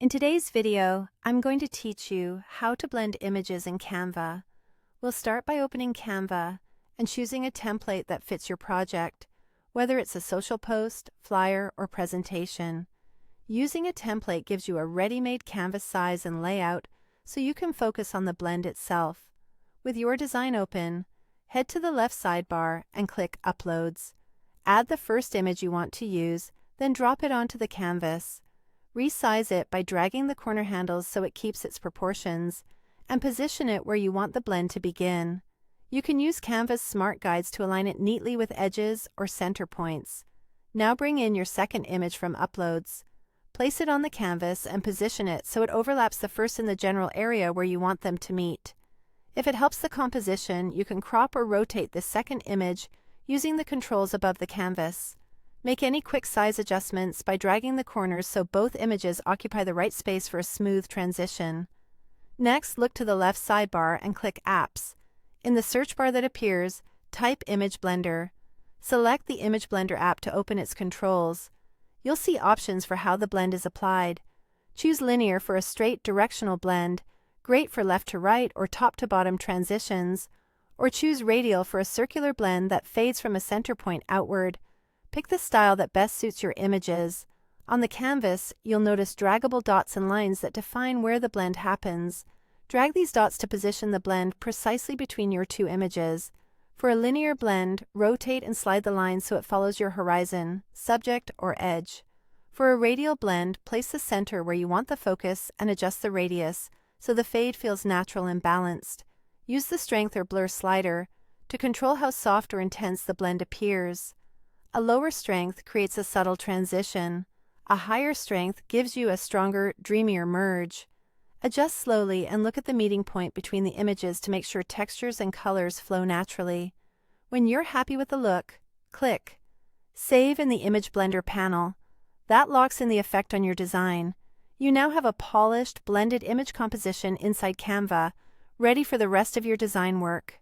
In today's video, I'm going to teach you how to blend images in Canva. We'll start by opening Canva and choosing a template that fits your project, whether it's a social post, flyer, or presentation. Using a template gives you a ready-made canvas size and layout so you can focus on the blend itself. With your design open, head to the left sidebar and click Uploads. Add the first image you want to use, then drop it onto the canvas. Resize it by dragging the corner handles so it keeps its proportions, and position it where you want the blend to begin. You can use Canva's smart guides to align it neatly with edges or center points. Now bring in your second image from Uploads. Place it on the canvas and position it so it overlaps the first in the general area where you want them to meet. If it helps the composition, you can crop or rotate the second image using the controls above the canvas. Make any quick size adjustments by dragging the corners so both images occupy the right space for a smooth transition. Next, look to the left sidebar and click Apps. In the search bar that appears, type Image Blender. Select the Image Blender app to open its controls. You'll see options for how the blend is applied. Choose Linear for a straight directional blend, great for left to right or top to bottom transitions, or choose Radial for a circular blend that fades from a center point outward. Pick the style that best suits your images. On the canvas, you'll notice draggable dots and lines that define where the blend happens. Drag these dots to position the blend precisely between your two images. For a linear blend, rotate and slide the line so it follows your horizon, subject, or edge. For a radial blend, place the center where you want the focus and adjust the radius so the fade feels natural and balanced. Use the strength or blur slider to control how soft or intense the blend appears. A lower strength creates a subtle transition. A higher strength gives you a stronger, dreamier merge. Adjust slowly and look at the meeting point between the images to make sure textures and colors flow naturally. When you're happy with the look, click Save in the Image Blender panel. That locks in the effect on your design. You now have a polished, blended image composition inside Canva, ready for the rest of your design work.